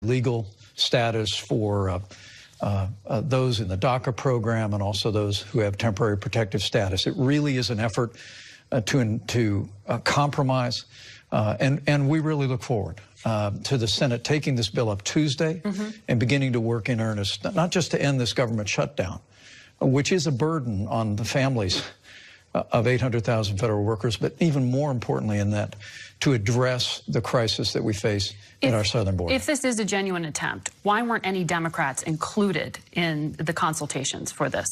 legal status for those in the DACA program and also those who have temporary protective status. It really is an effort to compromise, and we really look forward to the Senate taking this bill up Tuesday and beginning to work in earnest, not just to end this government shutdown, which is a burden on the families of 800,000 federal workers, but even more importantly in that, to address the crisis that we face in our southern border. If this is a genuine attempt, why weren't any Democrats included in the consultations for this?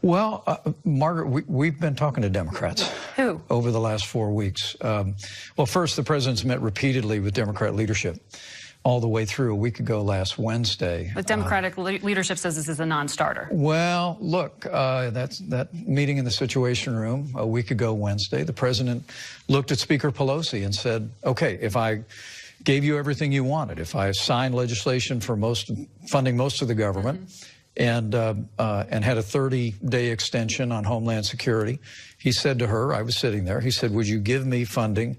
Well, Margaret, we've been talking to Democrats. Who? Over the last 4 weeks. Well, first, the president's met repeatedly with Democrat leadership all the way through. A week ago last Wednesday. But Democratic leadership says this is a non-starter. Well, look, that meeting in the Situation Room a week ago Wednesday, the president looked at Speaker Pelosi and said, okay, if I gave you everything you wanted, if I signed legislation for funding most of the government, and had a 30-day extension on Homeland Security, he said to her, I was sitting there, he said, would you give me funding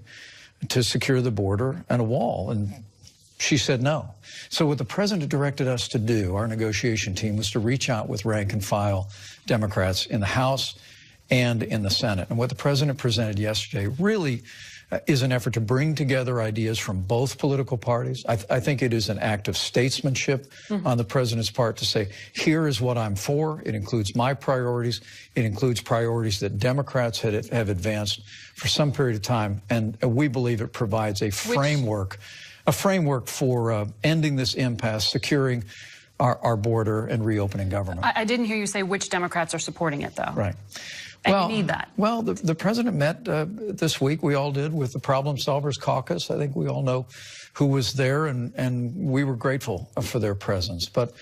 to secure the border and a wall? And she said no. So what the president directed us to do, our negotiation team, was to reach out with rank and file Democrats in the House and in the Senate. And what the president presented yesterday really is an effort to bring together ideas from both political parties. I think it is an act of statesmanship on the president's part to say, here is what I'm for. It includes my priorities. It includes priorities that Democrats have advanced for some period of time. And we believe it provides a framework for ending this impasse, securing our border, and reopening government. I didn't hear you say which Democrats are supporting it, though. Right. And you need that. Well, the president met this week, we all did, with the Problem Solvers Caucus. I think we all know who was there, and we were grateful for their presence. But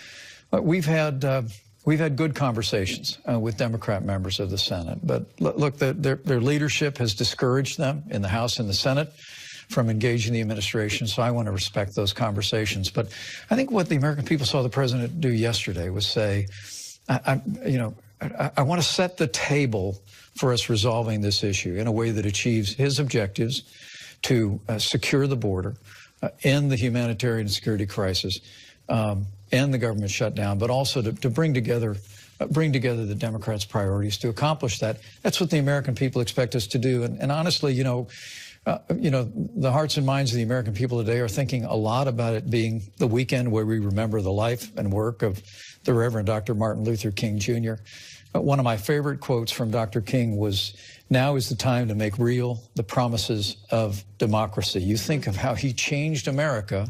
we've had good conversations with Democrat members of the Senate. But look, their leadership has discouraged them in the House and the Senate from engaging the administration, so I want to respect those conversations. But I think what the American people saw the president do yesterday was say, I want to set the table for us resolving this issue in a way that achieves his objectives to secure the border, end the humanitarian and security crisis, end the government shutdown, but also to bring together the Democrats' priorities to accomplish that. That's what the American people expect us to do. And honestly, the hearts and minds of the American people today are thinking a lot about it being the weekend where we remember the life and work of the Reverend Dr. Martin Luther King, Jr. One of my favorite quotes from Dr. King was, now is the time to make real the promises of democracy. You think of how he changed America.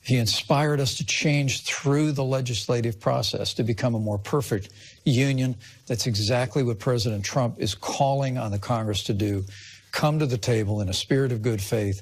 He inspired us to change through the legislative process to become a more perfect union. That's exactly what President Trump is calling on the Congress to do. Come to the table in a spirit of good faith.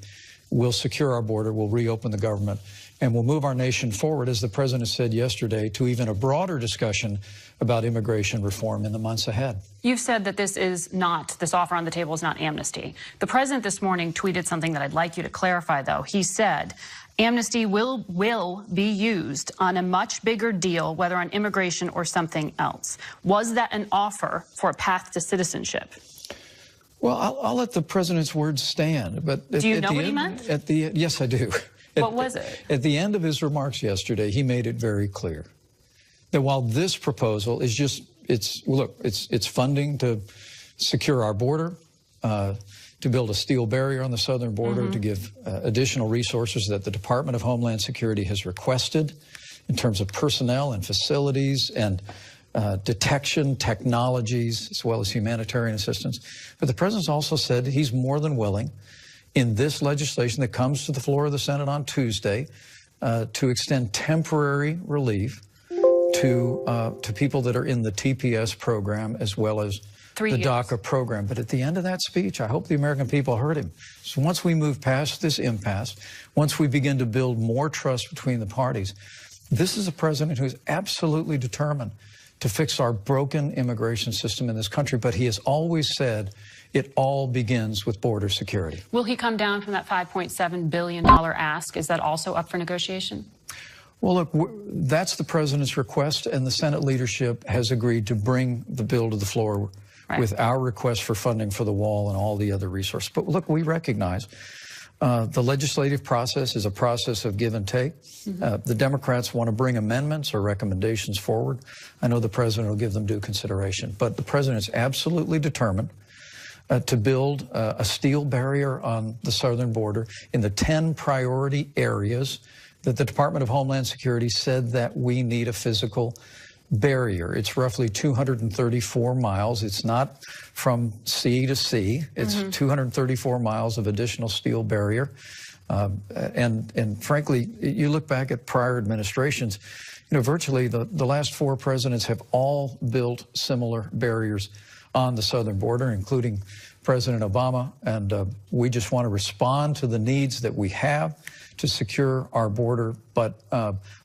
We'll secure our border, we'll reopen the government, and we'll move our nation forward, as the president said yesterday, to even a broader discussion about immigration reform in the months ahead. You've said that this offer on the table is not amnesty. The president this morning tweeted something that I'd like you to clarify, though. He said, amnesty will be used on a much bigger deal, whether on immigration or something else. Was that an offer for a path to citizenship? Well, I'll let the president's words stand. But do you know what he meant? Yes, I do. What was it? At the end of his remarks yesterday, he made it very clear that while this proposal is it's funding to secure our border, to build a steel barrier on the southern border, to give additional resources that the Department of Homeland Security has requested in terms of personnel and facilities and detection technologies, as well as humanitarian assistance. But the president's also said he's more than willing, in this legislation that comes to the floor of the Senate on Tuesday, to extend temporary relief to people that are in the TPS program as well as the DACA program. But at the end of that speech, I hope the American people heard him. So once we move past this impasse, once we begin to build more trust between the parties, this is a president who is absolutely determined to fix our broken immigration system in this country. But he has always said it all begins with border security. Will he come down from that $5.7 billion ask? Is that also up for negotiation? Well, look, that's the president's request, and the Senate leadership has agreed to bring the bill to the floor with our request for funding for the wall and all the other resources. But look, we recognize The legislative process is a process of give and take. The Democrats want to bring amendments or recommendations forward. I know the president will give them due consideration, but the president's absolutely determined to build a steel barrier on the southern border in the 10 priority areas that the Department of Homeland Security said that we need a physical barrier. It's roughly 234 miles. It's not from sea to sea. It's 234 miles of additional steel barrier. And frankly, you look back at prior administrations, you know, virtually the last 4 presidents have all built similar barriers on the southern border, including President Obama. And we just want to respond to the needs that we have to secure our border. But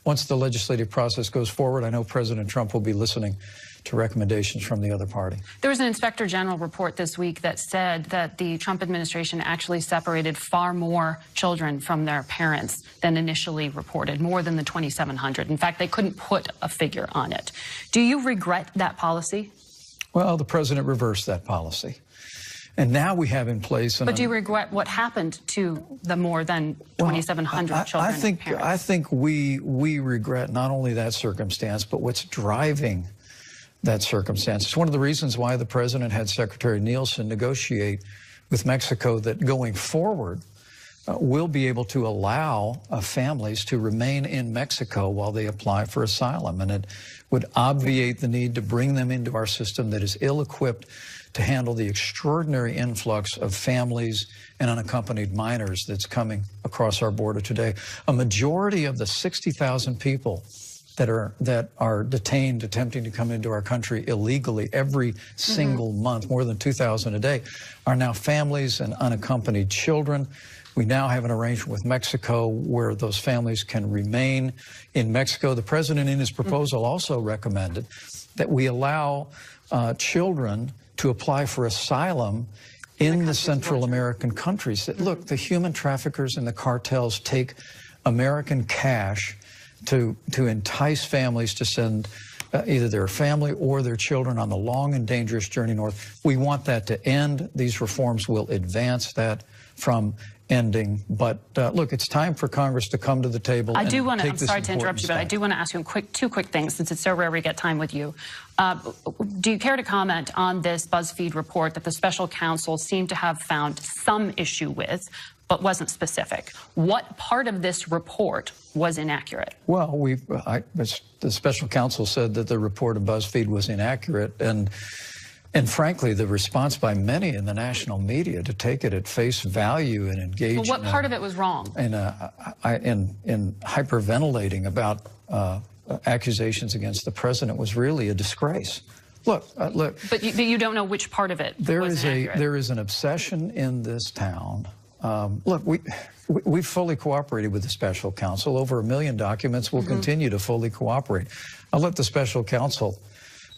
once the legislative process goes forward, I know President Trump will be listening to recommendations from the other party. There was an Inspector General report this week that said that the Trump administration actually separated far more children from their parents than initially reported, more than the 2,700. In fact, they couldn't put a figure on it. Do you regret that policy? Well, the president reversed that policy. And now we have in place. But do you regret what happened to the more than 2,700 children and parents? I think we regret not only that circumstance, but what's driving that circumstance. It's one of the reasons why the president had Secretary Nielsen negotiate with Mexico that going forward, we'll be able to allow families to remain in Mexico while they apply for asylum. And it would obviate the need to bring them into our system that is ill-equipped to handle the extraordinary influx of families and unaccompanied minors that's coming across our border today. A majority of the 60,000 people that are detained attempting to come into our country illegally every single month, more than 2,000 a day, are now families and unaccompanied children. We now have an arrangement with Mexico where those families can remain in Mexico. The president in his proposal also recommended that we allow children to apply for asylum in the Central American countries. Look, the human traffickers and the cartels take American cash to entice families to send either their family or their children on the long and dangerous journey north. We want that to end. These reforms will advance that from ending. But look, it's time for Congress to come to the table. I do want to, I'm sorry to interrupt you, but I do want to ask you two quick things, since it's so rare we get time with you. Do you care to comment on this BuzzFeed report that the special counsel seemed to have found some issue with, but wasn't specific? What part of this report was inaccurate? Well, the special counsel said that the report of BuzzFeed was inaccurate, and frankly, the response by many in the national media to take it at face value and engage. Well, what part of it was wrong? In hyperventilating about accusations against the president was really a disgrace. Look. But you don't know which part of it was inaccurate. There is an obsession in this town. Look, we've fully cooperated with the special counsel. Over 1 million documents. We'll continue to fully cooperate. I'll let the special counsel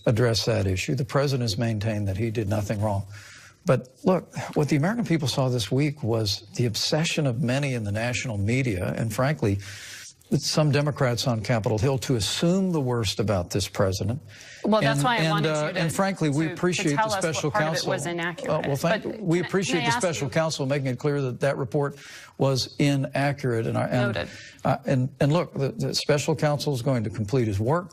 address that issue. The president has maintained that he did nothing wrong. But look, what the American people saw this week was the obsession of many in the national media, and frankly, some Democrats on Capitol Hill, to assume the worst about this president. Well, that's why I wanted you to. And frankly, we appreciate the special counsel. Was inaccurate. We appreciate the special counsel making it clear that that report was inaccurate. Noted. And look, the special counsel is going to complete his work,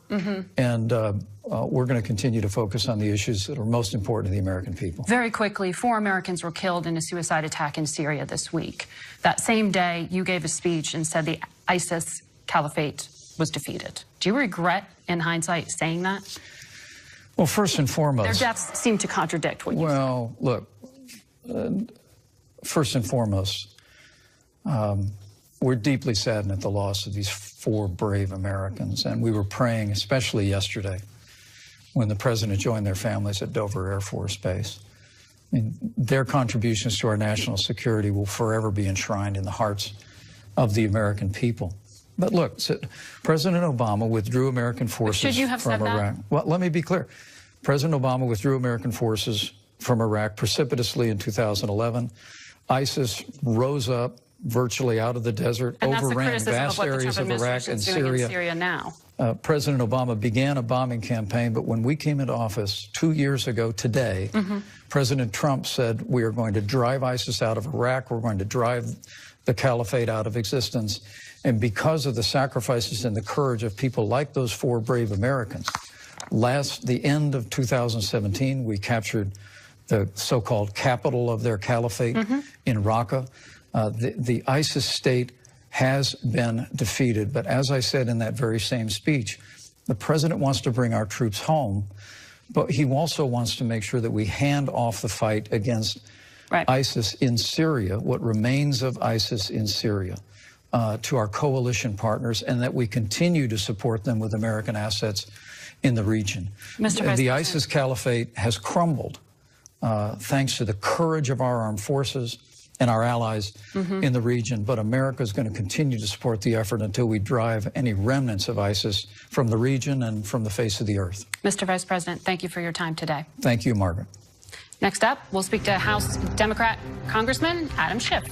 and we're going to continue to focus on the issues that are most important to the American people. Very quickly, 4 Americans were killed in a suicide attack in Syria this week. That same day, you gave a speech and said the ISIS caliphate was defeated. Do you regret, in hindsight, saying that? Well, first and foremost, their deaths seem to contradict what you said. Well, look, first and foremost, we're deeply saddened at the loss of these 4 brave Americans, and we were praying, especially yesterday, when the president joined their families at Dover Air Force Base. I mean, their contributions to our national security will forever be enshrined in the hearts of the American people. But look, President Obama withdrew American forces from Iraq. Should you have said that? Well, let me be clear. President Obama withdrew American forces from Iraq precipitously in 2011. ISIS rose up virtually out of the desert, overran vast areas of Iraq and Syria. Now. President Obama began a bombing campaign, but when we came into office 2 years ago today, President Trump said we are going to drive ISIS out of Iraq. We're going to drive the caliphate out of existence. And because of the sacrifices and the courage of people like those 4 brave Americans, the end of 2017, we captured the so-called capital of their caliphate in Raqqa. The ISIS state has been defeated. But as I said in that very same speech, the president wants to bring our troops home, but he also wants to make sure that we hand off the fight against ISIS in Syria, what remains of ISIS in Syria, to our coalition partners, and that we continue to support them with American assets in the region. The ISIS caliphate has crumbled thanks to the courage of our armed forces and our allies in the region, but America is going to continue to support the effort until we drive any remnants of ISIS from the region and from the face of the earth. Mr. Vice President, thank you for your time today. Thank you, Margaret. Next up, we'll speak to House Democrat Congressman Adam Schiff.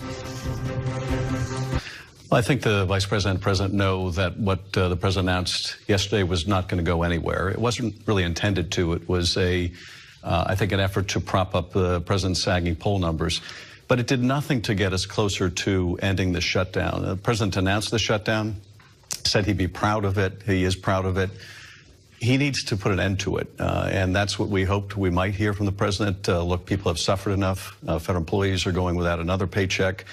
Well, I think the Vice President and President know that what the President announced yesterday was not going to go anywhere. It wasn't really intended to. It was I think, an effort to prop up the President's sagging poll numbers. But it did nothing to get us closer to ending the shutdown. The President announced the shutdown, said he'd be proud of it. He is proud of it. He needs to put an end to it, and that's what we hoped we might hear from the President. Look, people have suffered enough. Federal employees are going without another paycheck.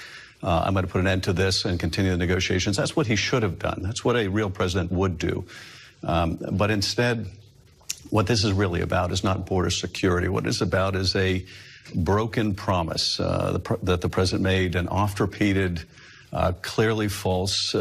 I'm going to put an end to this and continue the negotiations. That's what he should have done. That's what a real president would do. But instead, what this is really about is not border security. What it's about is a broken promise that the President made, an oft-repeated, clearly false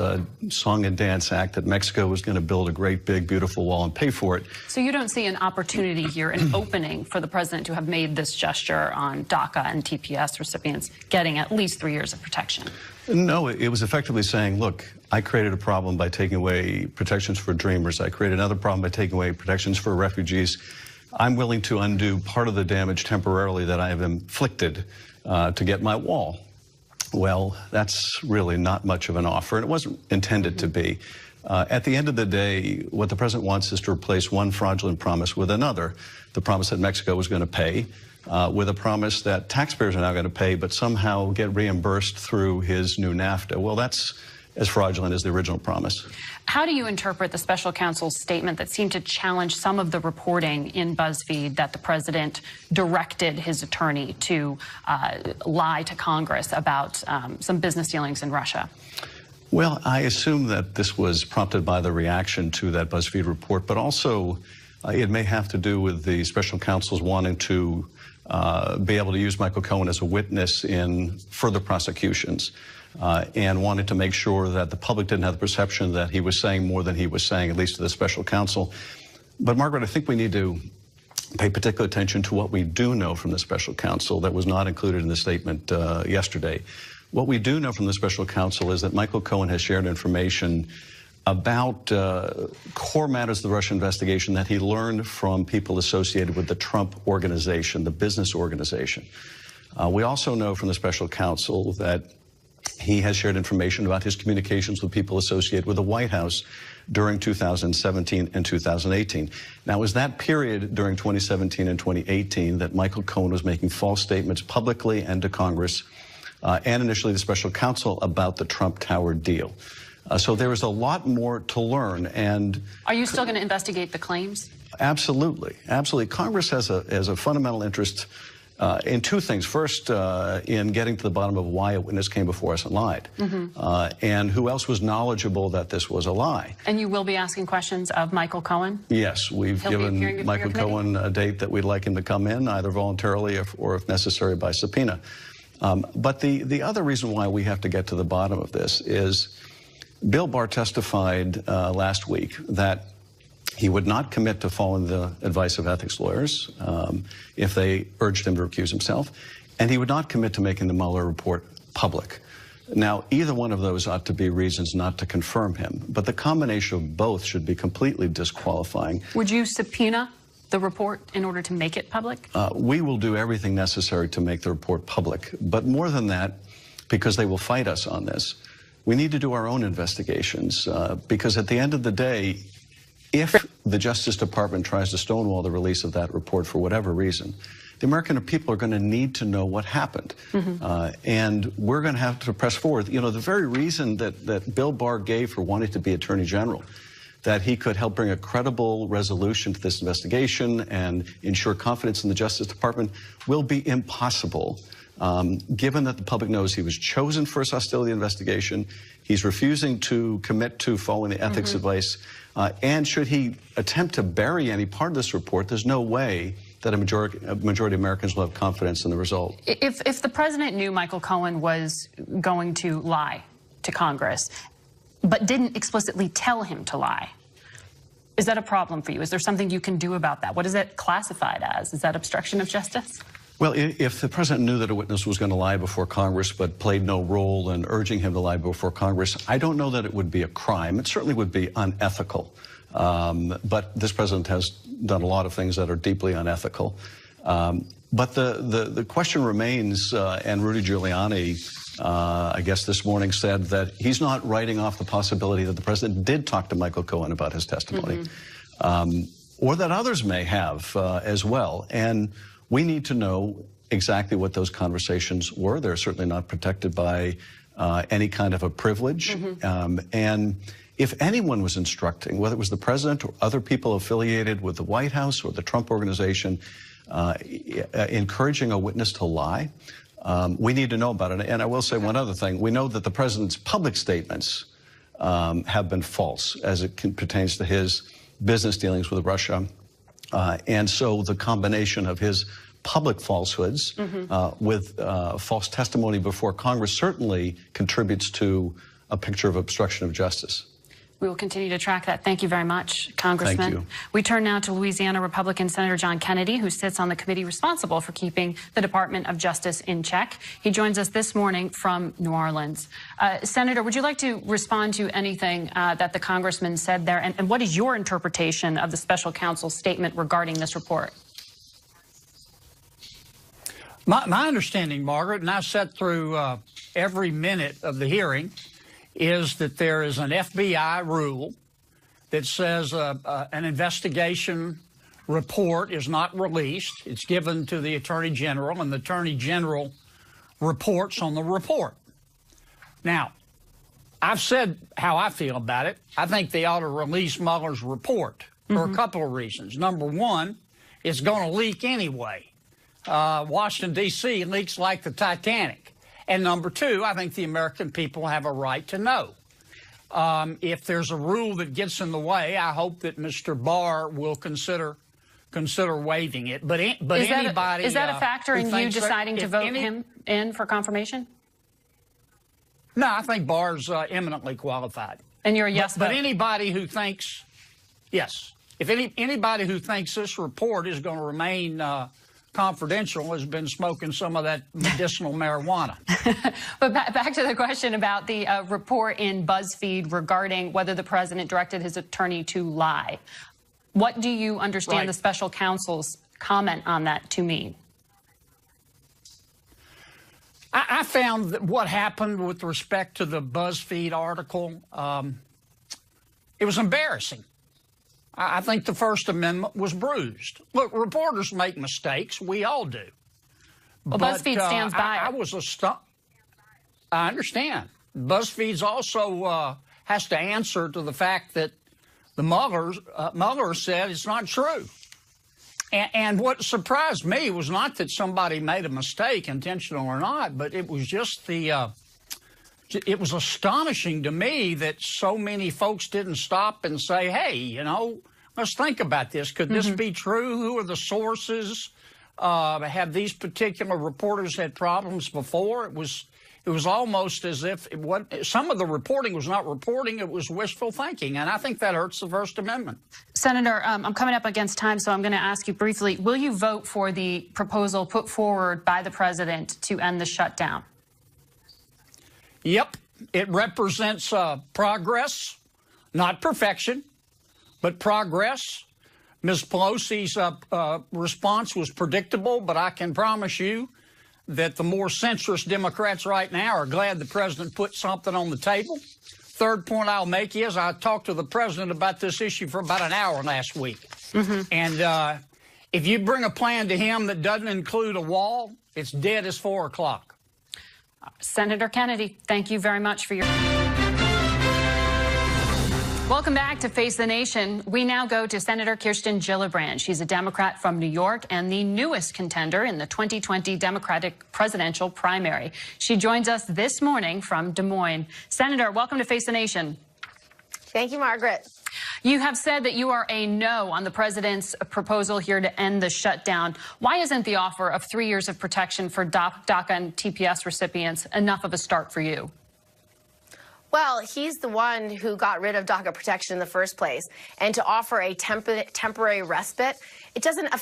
song and dance act that Mexico was going to build a great, big, beautiful wall and pay for it. So you don't see an opportunity here, an opening for the President to have made this gesture on DACA and TPS recipients getting at least 3 years of protection? No, it was effectively saying, look, I created a problem by taking away protections for dreamers. I created another problem by taking away protections for refugees. I'm willing to undo part of the damage temporarily that I have inflicted to get my wall. Well, that's really not much of an offer, and it wasn't intended to be. At the end of the day, what the President wants is to replace one fraudulent promise with another. The promise that Mexico was going to pay with a promise that taxpayers are now going to pay, but somehow get reimbursed through his new NAFTA. Well, that's as fraudulent as the original promise. How do you interpret the special counsel's statement that seemed to challenge some of the reporting in BuzzFeed that the President directed his attorney to lie to Congress about some business dealings in Russia? Well, I assume that this was prompted by the reaction to that BuzzFeed report, but also it may have to do with the special counsel's wanting to be able to use Michael Cohen as a witness in further prosecutions. And wanted to make sure that the public didn't have the perception that he was saying more than he was saying, at least to the special counsel. But, Margaret, I think we need to pay particular attention to what we do know from the special counsel that was not included in the statement yesterday. What we do know from the special counsel is that Michael Cohen has shared information about core matters of the Russia investigation that he learned from people associated with the Trump organization, the business organization. We also know from the special counsel that he has shared information about his communications with people associated with the White House during 2017 and 2018. Now, it was that period during 2017 and 2018 that Michael Cohen was making false statements publicly and to Congress and initially the special counsel about the Trump Tower deal. So there is a lot more to learn. And are you still going to investigate the claims? Absolutely. Absolutely. Congress has a fundamental interest in two things. First, in getting to the bottom of why a witness came before us and lied, and who else was knowledgeable that this was a lie. And you will be asking questions of Michael Cohen? Yes, we've given Michael Cohen a date that we'd like him to come in, either voluntarily or if necessary by subpoena. But the other reason why we have to get to the bottom of this is Bill Barr testified last week that he would not commit to following the advice of ethics lawyers if they urged him to recuse himself, and he would not commit to making the Mueller report public. Now, either one of those ought to be reasons not to confirm him, but the combination of both should be completely disqualifying. Would you subpoena the report in order to make it public? We will do everything necessary to make the report public, but more than that, because they will fight us on this, we need to do our own investigations, because at the end of the day, if the Justice Department tries to stonewall the release of that report for whatever reason, the American people are going to need to know what happened. And we're going to have to press forward. You know, the very reason that Bill Barr gave for wanting to be Attorney General, that he could help bring a credible resolution to this investigation and ensure confidence in the Justice Department, will be impossible, given that the public knows he was chosen for his hostility investigation. He's refusing to commit to following the ethics advice. And should he attempt to bury any part of this report, there's no way that a majority of Americans will have confidence in the result. If the president knew Michael Cohen was going to lie to Congress, but didn't explicitly tell him to lie, is that a problem for you? Is there something you can do about that? What is it classified as? Is that obstruction of justice? Well, if the president knew that a witness was going to lie before Congress but played no role in urging him to lie before Congress, I don't know that it would be a crime. It certainly would be unethical. But this president has done a lot of things that are deeply unethical. But the question remains, and Rudy Giuliani, I guess this morning said that he's not writing off the possibility that the president did talk to Michael Cohen about his testimony, or that others may have as well. And we need to know exactly what those conversations were. They're certainly not protected by any kind of a privilege. And if anyone was instructing, whether it was the president or other people affiliated with the White House or the Trump organization, encouraging a witness to lie, we need to know about it. And I will say one other thing. We know that the president's public statements have been false as it pertains to his business dealings with Russia. And so the combination of his public falsehoods with false testimony before Congress certainly contributes to a picture of obstruction of justice. We will continue to track that. Thank you very much, Congressman. Thank you. We turn now to Louisiana Republican Senator John Kennedy, who sits on the committee responsible for keeping the Department of Justice in check. He joins us this morning from New Orleans. Senator, would you like to respond to anything that the congressman said there? And what is your interpretation of the special counsel's statement regarding this report? My understanding, Margaret, and I sat through every minute of the hearing, is that there is an FBI rule that says an investigation report is not released. It's given to the Attorney General, and the Attorney General reports on the report. Now, I've said how I feel about it. I think they ought to release Mueller's report for a couple of reasons. Number one, it's going to leak anyway. Washington, D.C. leaks like the Titanic. And number two, I think the American people have a right to know. If there's a rule that gets in the way, I hope that Mr. Barr will consider waiving it. But is anybody is that a factor in you deciding to vote him in for confirmation? No, I think Barr's eminently qualified. And you're a yes vote. But anybody who thinks, yes, if anybody who thinks this report is going to remain confidential has been smoking some of that medicinal marijuana. But back to the question about the report in BuzzFeed regarding whether the president directed his attorney to lie. What do you understand the special counsel's comment on that to mean? I found that what happened with respect to the BuzzFeed article, it was embarrassing. I think the First Amendment was bruised. Look, reporters make mistakes. We all do. Well, BuzzFeed stands by it. I understand. BuzzFeed's also has to answer to the fact that the Mueller said it's not true. And what surprised me was not that somebody made a mistake, intentional or not, but it was just it was astonishing to me that so many folks didn't stop and say, hey, you know, let's think about this. Could this be true? Who are the sources? Have these particular reporters had problems before? It was almost as if some of the reporting was not reporting, it was wishful thinking, and I think that hurts the First Amendment. Senator, I'm coming up against time, so I'm going to ask you briefly, will you vote for the proposal put forward by the president to end the shutdown? Yep, it represents progress, not perfection, but progress. Ms. Pelosi's response was predictable, but I can promise you that the more centrist Democrats right now are glad the president put something on the table. Third point I'll make is I talked to the president about this issue for about an hour last week. And If you bring a plan to him that doesn't include a wall, it's dead as 4 o'clock. Senator Kennedy, thank you very much for your... Welcome back to Face the Nation. We now go to Senator Kirsten Gillibrand. She's a Democrat from New York and the newest contender in the 2020 Democratic presidential primary. She joins us this morning from Des Moines. Senator, welcome to Face the Nation. Thank you, Margaret. You have said that you are a no on the president's proposal here to end the shutdown. Why isn't the offer of 3 years of protection for DACA and TPS recipients enough of a start for you? Well, he's the one who got rid of DACA protection in the first place. And to offer a temporary respite, it doesn't.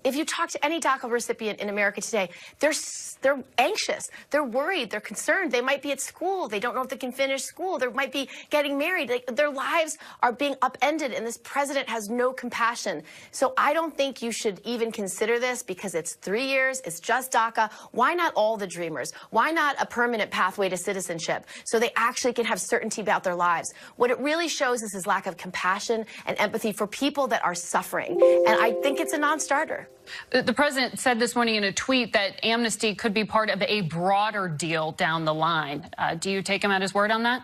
If you talk to any DACA recipient in America today, they're anxious, they're worried, they're concerned. They might be at school, they don't know if they can finish school, they might be getting married. Their lives are being upended, and this president has no compassion. So I don't think you should even consider this, because it's 3 years, it's just DACA. Why not all the dreamers? Why not a permanent pathway to citizenship so they actually can have certainty about their lives? What it really shows is his lack of compassion and empathy for people that are suffering. And I think it's a non-starter. The president said this morning in a tweet that amnesty could be part of a broader deal down the line. Do you take him at his word on that?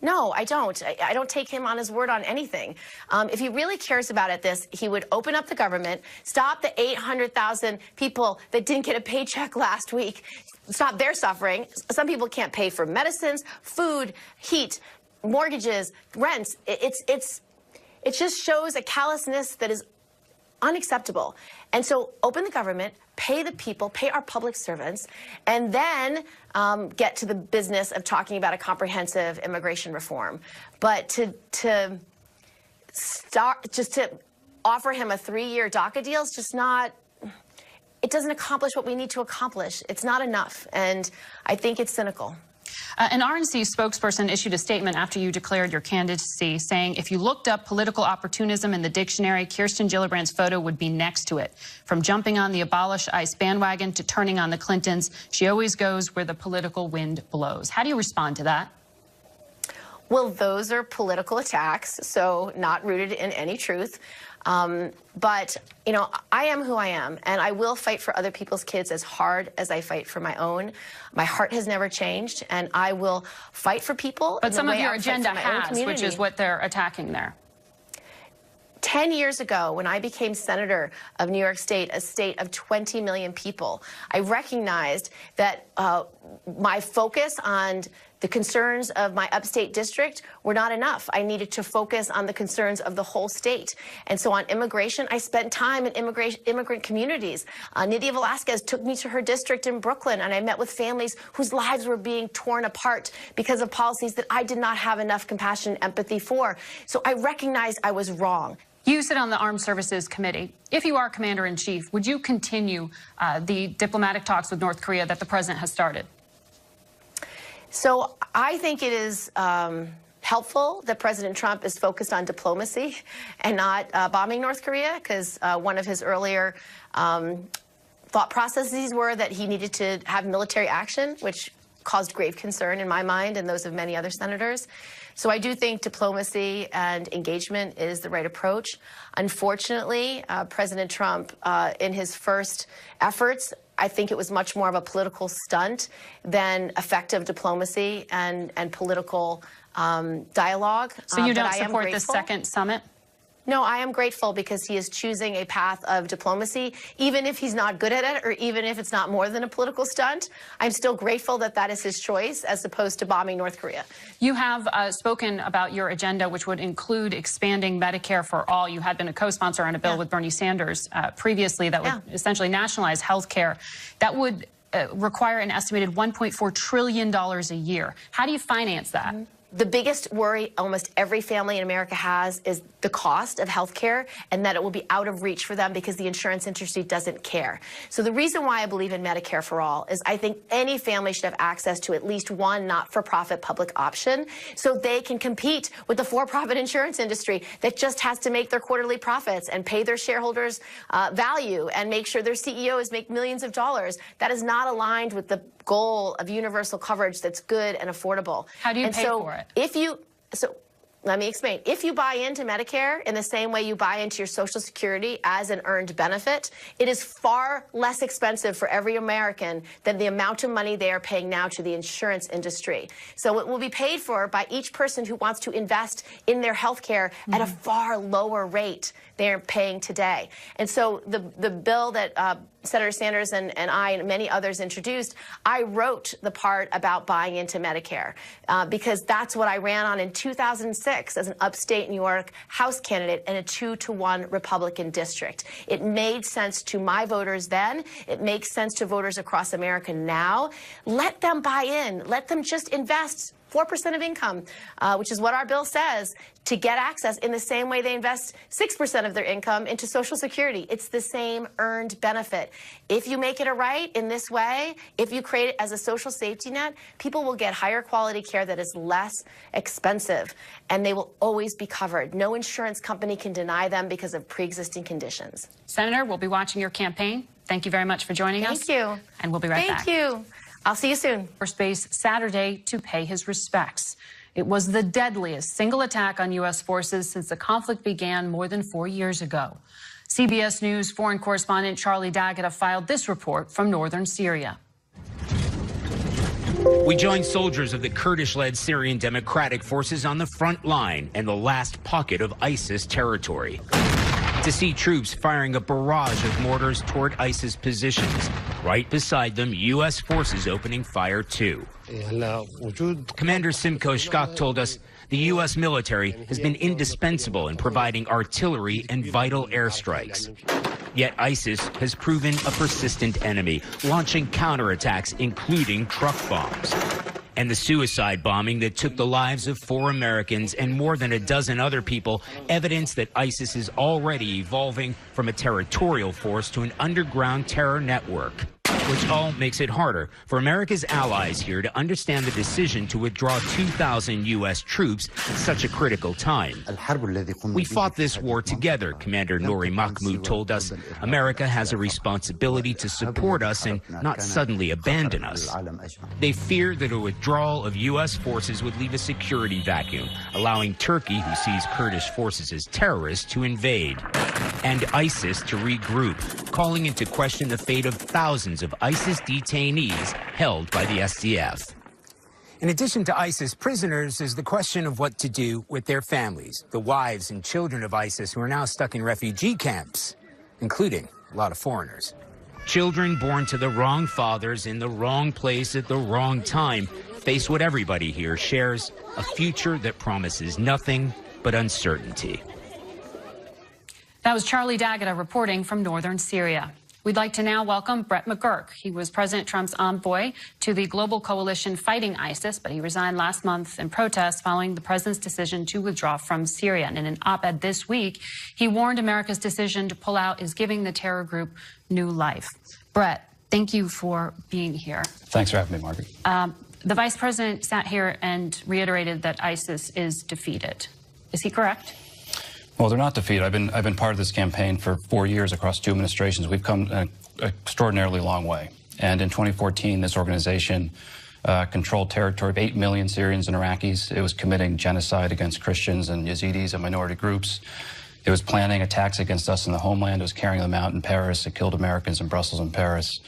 No, I don't. I don't take him on his word on anything. If he really cares about this, he would open up the government, stop the 800,000 people that didn't get a paycheck last week, stop their suffering. Some people can't pay for medicines, food, heat, mortgages, rents. It just shows a callousness that is unacceptable. And so open the government, pay the people, pay our public servants, and then get to the business of talking about a comprehensive immigration reform. But to offer him a 3-year DACA deal is just not, it doesn't accomplish what we need to accomplish. It's not enough, and I think it's cynical. An RNC spokesperson issued a statement after you declared your candidacy, saying if you looked up political opportunism in the dictionary, Kirsten Gillibrand's photo would be next to it. From jumping on the abolish ICE bandwagon to turning on the Clintons, she always goes where the political wind blows. How do you respond to that? Well, those are political attacks, so not rooted in any truth. But, you know, I am who I am, and I will fight for other people's kids as hard as I fight for my own. My heart has never changed, and I will fight for people. But some of your agenda has, which is what they're attacking there. 10 years ago, when I became senator of New York State, a state of 20 million people, I recognized that my focus on the concerns of my upstate district were not enough. I needed to focus on the concerns of the whole state. And so on immigration, I spent time in immigrant communities. Nydia Velasquez took me to her district in Brooklyn, and I met with families whose lives were being torn apart because of policies that I did not have enough compassion and empathy for. So I recognized I was wrong. You sit on the Armed Services Committee. If you are Commander-in-Chief, would you continue the diplomatic talks with North Korea that the president has started? So I think it is helpful that President Trump is focused on diplomacy and not bombing North Korea, because one of his earlier thought processes were that he needed to have military action, which caused grave concern in my mind and those of many other senators. So I do think diplomacy and engagement is the right approach. Unfortunately, President Trump, in his first efforts, I think it was much more of a political stunt than effective diplomacy and political dialogue. So you don't support the second summit? No, I am grateful because he is choosing a path of diplomacy, even if he's not good at it, or even if it's not more than a political stunt. I'm still grateful that that is his choice, as opposed to bombing North Korea. You have spoken about your agenda, which would include expanding Medicare for all. You had been a co-sponsor on a bill with Bernie Sanders previously that would essentially nationalize health care. That would require an estimated $1.4 trillion a year. How do you finance that? The biggest worry almost every family in America has is the cost of health care, and that it will be out of reach for them because the insurance industry doesn't care. So the reason why I believe in Medicare for all is I think any family should have access to at least one not-for-profit public option so they can compete with the for-profit insurance industry that just has to make their quarterly profits and pay their shareholders value and make sure their CEOs make millions of dollars. That is not aligned with the goal of universal coverage that's good and affordable. How do you pay for it? let me explain. If you buy into Medicare in the same way you buy into your Social Security as an earned benefit, it is far less expensive for every American than the amount of money they are paying now to the insurance industry. So it will be paid for by each person who wants to invest in their health care at a far lower rate they're paying today. And so the bill that Senator Sanders and I and many others introduced, I wrote the part about buying into Medicare because that's what I ran on in 2006 as an upstate New York House candidate in a 2-to-1 Republican district. It made sense to my voters then. It makes sense to voters across America now. Let them buy in. Let them just invest 4% of income, which is what our bill says, to get access in the same way they invest 6% of their income into Social Security. It's the same earned benefit. If you make it a right in this way, if you create it as a social safety net, people will get higher quality care that is less expensive, and they will always be covered. No insurance company can deny them because of pre-existing conditions. Senator, we'll be watching your campaign. Thank you very much for joining us. Thank you. And we'll be right back. Thank you. I'll see you soon. First Base Saturday to pay his respects. It was the deadliest single attack on U.S. forces since the conflict began more than 4 years ago. CBS News foreign correspondent Charlie Daggett filed this report from northern Syria. We joined soldiers of the Kurdish-led Syrian Democratic Forces on the front line and the last pocket of ISIS territory, to see troops firing a barrage of mortars toward ISIS positions. Right beside them, U.S. forces opening fire too. Commander Simko Shkak told us the U.S. military has been indispensable in providing artillery and vital airstrikes. Yet ISIS has proven a persistent enemy, launching counterattacks, including truck bombs. And the suicide bombing that took the lives of 4 Americans and more than a dozen other people, evidence that ISIS is already evolving from a territorial force to an underground terror network, which all makes it harder for America's allies here to understand the decision to withdraw 2,000 U.S. troops at such a critical time. We fought this war together, Commander Nouri Mahmoud told us. America has a responsibility to support us and not suddenly abandon us. They fear that a withdrawal of U.S. forces would leave a security vacuum, allowing Turkey, who sees Kurdish forces as terrorists, to invade, and ISIS to regroup, calling into question the fate of thousands of ISIS detainees held by the SDF. In addition to ISIS prisoners is the question of what to do with their families, the wives and children of ISIS who are now stuck in refugee camps, including a lot of foreigners. Children born to the wrong fathers in the wrong place at the wrong time face what everybody here shares, a future that promises nothing but uncertainty. That was Charlie Daggett reporting from northern Syria. We'd like to now welcome Brett McGurk. He was President Trump's envoy to the global coalition fighting ISIS, but he resigned last month in protest following the president's decision to withdraw from Syria. And in an op-ed this week, he warned America's decision to pull out is giving the terror group new life. Brett, thank you for being here. Thanks for having me, Margaret. The vice president sat here and reiterated that ISIS is defeated. Is he correct? Well, they're not defeated. I've been part of this campaign for 4 years across 2 administrations. We've come an extraordinarily long way. And in 2014, this organization controlled territory of 8 million Syrians and Iraqis. It was committing genocide against Christians and Yazidis and minority groups. It was planning attacks against us in the homeland. It was carrying them out in Paris. It killed Americans in Brussels and Paris.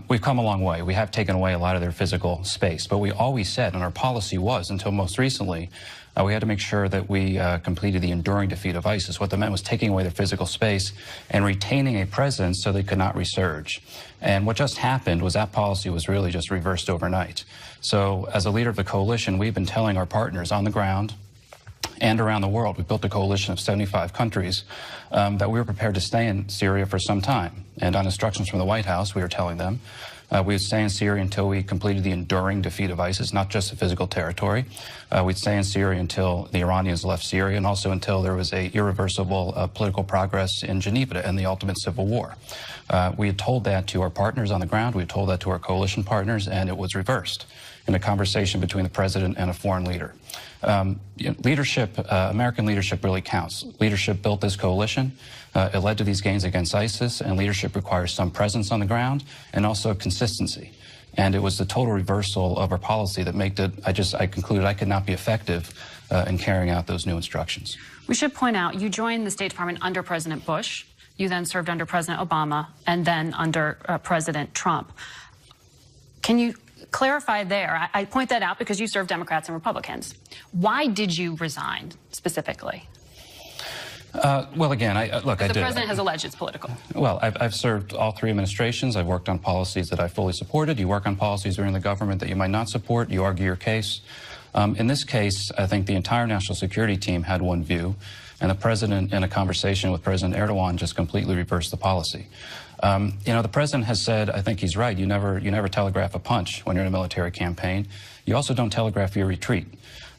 We've come a long way. We have taken away a lot of their physical space. But we always said, and our policy was, until most recently, we had to make sure that we completed the enduring defeat of ISIS. What that meant was taking away their physical space and retaining a presence so they could not resurge. And what just happened was that policy was really just reversed overnight. So as a leader of the coalition, we've been telling our partners on the ground and around the world, we built a coalition of 75 countries, that we were prepared to stay in Syria for some time. And on instructions from the White House, we were telling them we would stay in Syria until we completed the enduring defeat of ISIS, not just the physical territory. We'd stay in Syria until the Iranians left Syria, and also until there was a irreversible political progress in Geneva to end the ultimate civil war. We had told that to our partners on the ground. We had told that to our coalition partners, and it was reversed in a conversation between the president and a foreign leader. Leadership, American leadership really counts. Leadership built this coalition. It led to these gains against ISIS, and leadership requires some presence on the ground and also consistency. And it was the total reversal of our policy that made it, I concluded I could not be effective in carrying out those new instructions. We should point out, you joined the State Department under President Bush. You then served under President Obama and then under President Trump. Can you clarify there? I point that out because you served Democrats and Republicans. Why did you resign specifically? Well, again, look, I did. The president has alleged it's political. Well, I've served all three administrations. I've worked on policies that I fully supported. You work on policies during the government that you might not support. You argue your case. In this case, I think the entire national security team had one view, and the president, in a conversation with President Erdogan, just completely reversed the policy. You know, the president has said, I think he's right, you never telegraph a punch when you're in a military campaign. You also don't telegraph your retreat.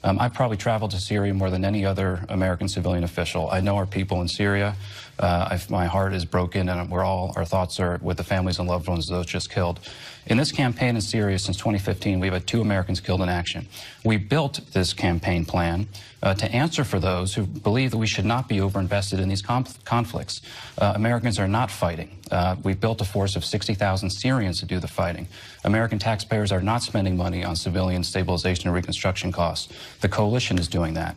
I've probably traveled to Syria more than any other American civilian official. I know our people in Syria. My heart is broken, and our thoughts are with the families and loved ones of those just killed. In this campaign in Syria since 2015, we've had 2 Americans killed in action. We built this campaign plan to answer for those who believe that we should not be overinvested in these conflicts. Americans are not fighting. We've built a force of 60,000 Syrians to do the fighting. American taxpayers are not spending money on civilian stabilization and reconstruction costs. The coalition is doing that.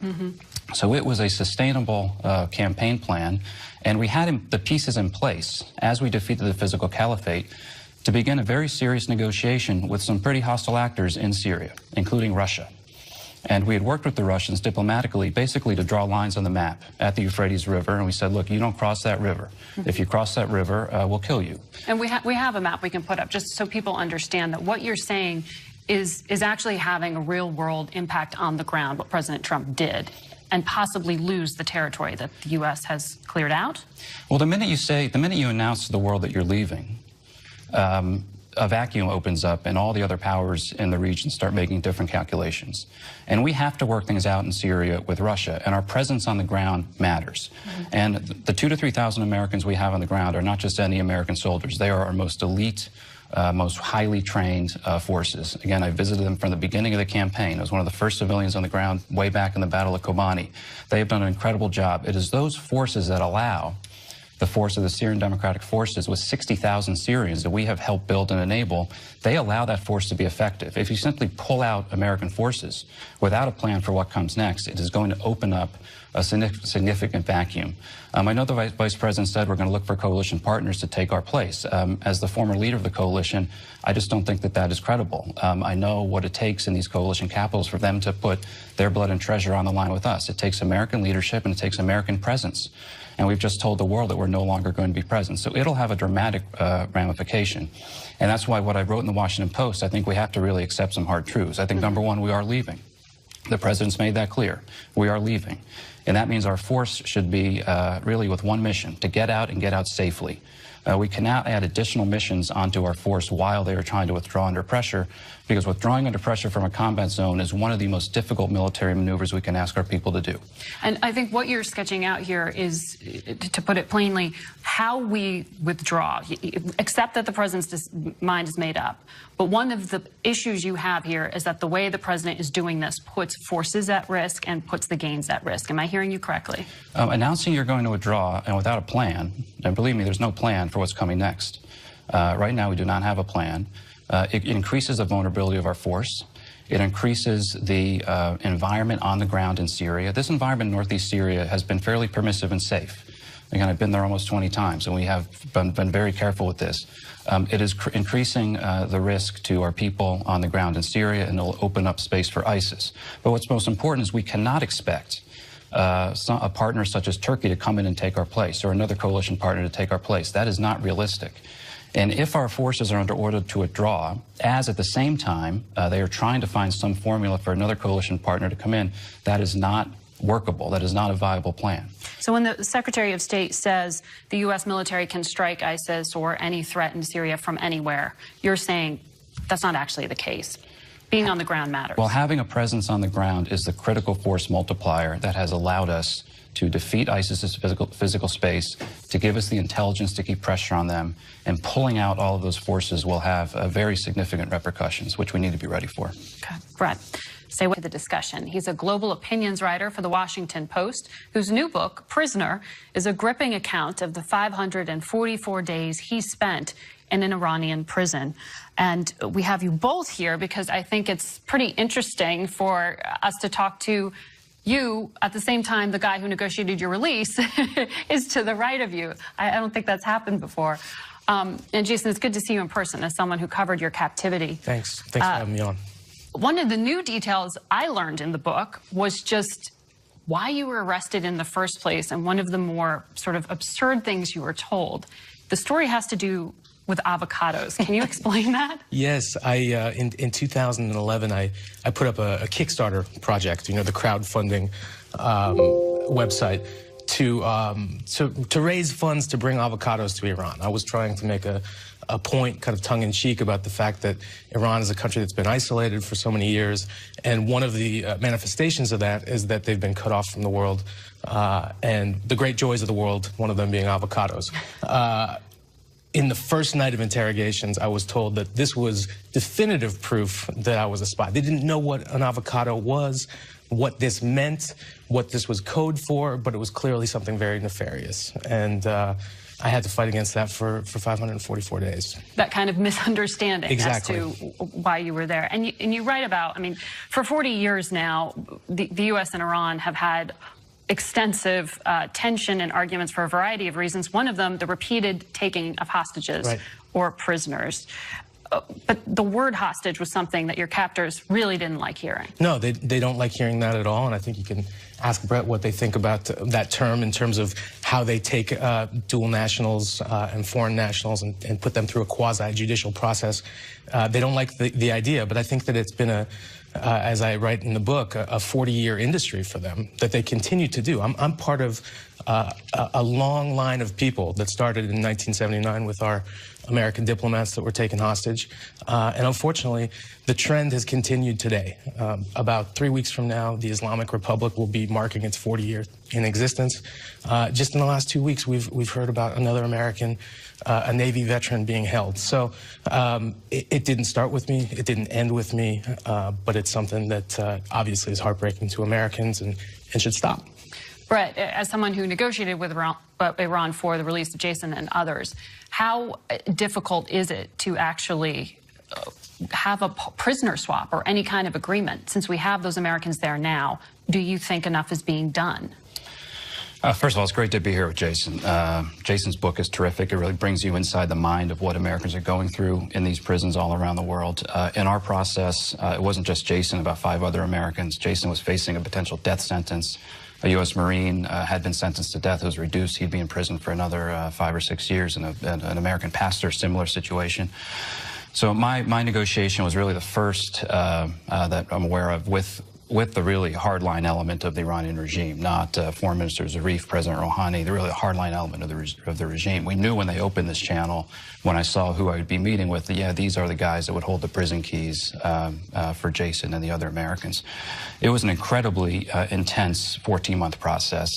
So it was a sustainable campaign plan, and we had the pieces in place as we defeated the physical caliphate to begin a very serious negotiation with some pretty hostile actors in Syria, including Russia. And we had worked with the Russians diplomatically, basically to draw lines on the map at the Euphrates River, and we said, look, you don't cross that river. If you cross that river, we'll kill you. And we have a map we can put up just so people understand that what you're saying is actually having a real-world impact on the ground, what President Trump did, and possibly lose the territory that the U.S. has cleared out? Well, the minute you announce to the world that you're leaving, a vacuum opens up and all the other powers in the region start making different calculations. And we have to work things out in Syria with Russia, and our presence on the ground matters. And the 2,000 to 3,000 Americans we have on the ground are not just any American soldiers. They are our most elite, most highly trained forces. Again, I visited them from the beginning of the campaign. I was one of the first civilians on the ground way back in the Battle of Kobani. They have done an incredible job. It is those forces that allow the force of the Syrian Democratic Forces with 60,000 Syrians that we have helped build and enable. They allow that force to be effective. If you simply pull out American forces without a plan for what comes next, it is going to open up a significant vacuum. I know the Vice President said we're going to look for coalition partners to take our place. As the former leader of the coalition, I just don't think that that is credible. I know what it takes in these coalition capitals for them to put their blood and treasure on the line with us. It takes American leadership and it takes American presence. And we've just told the world that we're no longer going to be present. So it'll have a dramatic ramification. And that's why what I wrote in the Washington Post, I think we have to really accept some hard truths. I think, number one, we are leaving. The president's made that clear. We are leaving. And that means our force should be really with one mission, to get out and get out safely. We cannot add additional missions onto our force while they are trying to withdraw under pressure, because withdrawing under pressure from a combat zone is one of the most difficult military maneuvers we can ask our people to do. And I think what you're sketching out here is, to put it plainly, how we withdraw. Accept that the president's mind is made up. But one of the issues you have here is that the way the president is doing this puts forces at risk and puts the gains at risk. Am I hearing you correctly? Announcing you're going to withdraw and without a plan, and believe me, there's no plan for what's coming next. Right now, we do not have a plan. It increases the vulnerability of our force. It increases the environment on the ground in Syria. This environment in northeast Syria has been fairly permissive and safe. Again, I've been there almost 20 times, and we have been very careful with this. It is increasing the risk to our people on the ground in Syria, and it'll open up space for ISIS. But what's most important is we cannot expect a partner such as Turkey to come in and take our place, or another coalition partner to take our place. That is not realistic. And if our forces are under order to withdraw, as at the same time they are trying to find some formula for another coalition partner to come in, that is not workable. That is not a viable plan. So when the Secretary of State says the U.S. military can strike ISIS or any threat in Syria from anywhere, you're saying that's not actually the case. Being on the ground matters. Well, having a presence on the ground is the critical force multiplier that has allowed us to defeat ISIS's physical space, to give us the intelligence to keep pressure on them, and pulling out all of those forces will have very significant repercussions, which we need to be ready for. Okay. Brett, say what to the discussion. He's a global opinions writer for the Washington Post, whose new book, Prisoner, is a gripping account of the 544 days he spent in an Iranian prison. And we have you both here because I think it's pretty interesting for us to talk to you at the same time the guy who negotiated your release is to the right of you. I don't think that's happened before. And Jason, it's good to see you in person as someone who covered your captivity. Thanks for having me on. One of the new details I learned in the book was just why you were arrested in the first place, and one of the more sort of absurd things you were told. The story has to do with avocados. Can you explain that? Yes, in 2011, I put up a Kickstarter project, you know, the crowdfunding website, to raise funds to bring avocados to Iran. I was trying to make a point, kind of tongue-in-cheek, about the fact that Iran is a country that's been isolated for so many years, and one of the manifestations of that is that they've been cut off from the world, and the great joys of the world, one of them being avocados. In the first night of interrogations, I was told that this was definitive proof that I was a spy. They didn't know what an avocado was, what this meant, what this was code for, but it was clearly something very nefarious. And I had to fight against that for 544 days. That kind of misunderstanding Exactly. as to why you were there. And you write about, I mean, for 40 years now, the U.S. and Iran have had extensive tension and arguments for a variety of reasons. One of them, the repeated taking of hostages or prisoners. But the word hostage was something that your captors really didn't like hearing. No, they don't like hearing that at all, and I think you can ask Brett what they think about that term in terms of how they take dual nationals and foreign nationals and put them through a quasi-judicial process. They don't like the idea, but I think that it's been as I write in the book, a 40-year industry for them that they continue to do. I'm part of a long line of people that started in 1979 with our American diplomats that were taken hostage. And unfortunately, the trend has continued today. About 3 weeks from now, the Islamic Republic will be marking its 40 years in existence. Just in the last 2 weeks, we've heard about another American, a Navy veteran, being held. So it didn't start with me, it didn't end with me, but it's something that obviously is heartbreaking to Americans and should stop. Brett, as someone who negotiated with Iran for the release of Jason and others, how difficult is it to actually have a prisoner swap or any kind of agreement? Since we have those Americans there now, do you think enough is being done? First of all, it's great to be here with Jason. Jason's book is terrific. It really brings you inside the mind of what Americans are going through in these prisons all around the world. In our process, it wasn't just Jason, about 5 other Americans. Jason was facing a potential death sentence. A U.S. Marine had been sentenced to death. It was reduced. He'd be in prison for another 5 or 6 years, and an American pastor, similar situation. So my negotiation was really the first that I'm aware of with the really hardline element of the Iranian regime, not Foreign Minister Zarif, President Rouhani, the really hardline element of the regime. We knew when they opened this channel, when I saw who I would be meeting with, that, yeah, these are the guys that would hold the prison keys for Jason and the other Americans. It was an incredibly intense 14-month process.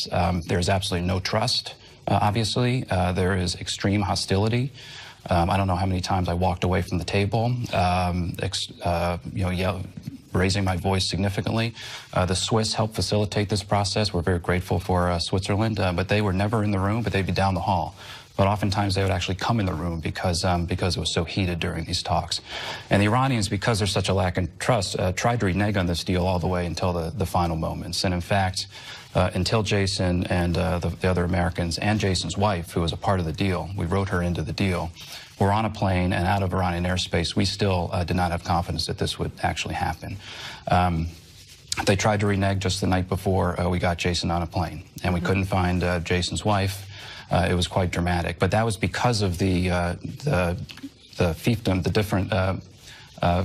There's absolutely no trust, obviously. There is extreme hostility. I don't know how many times I walked away from the table, raising my voice significantly. The Swiss helped facilitate this process. We're very grateful for Switzerland, but they were never in the room, but they'd be down the hall. But oftentimes they would actually come in the room because it was so heated during these talks. And the Iranians, because there's such a lack of trust, tried to renege on this deal all the way until the final moments. And in fact, until Jason and the other Americans and Jason's wife, who was a part of the deal, we wrote her into the deal, were on a plane and out of Iranian airspace, we still did not have confidence that this would actually happen. They tried to renege just the night before we got Jason on a plane, and we couldn't find Jason's wife. It was quite dramatic, but that was because of the fiefdom, the different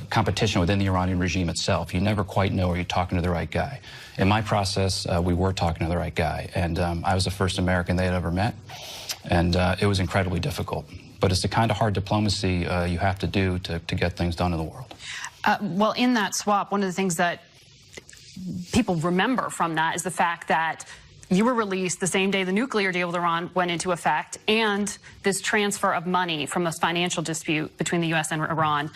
competition within the Iranian regime itself. You never quite know are you talking to the right guy. In my process, we were talking to the right guy, and I was the first American they had ever met, and it was incredibly difficult. But it's the kind of hard diplomacy you have to do to get things done in the world. Well, in that swap, one of the things that people remember from that is the fact that you were released the same day the nuclear deal with Iran went into effect, and this transfer of money from this financial dispute between the U.S. and Iran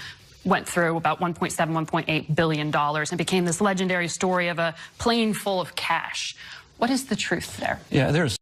went through, about $1.7, $1.8 billion, and became this legendary story of a plane full of cash. What is the truth there? Yeah, there's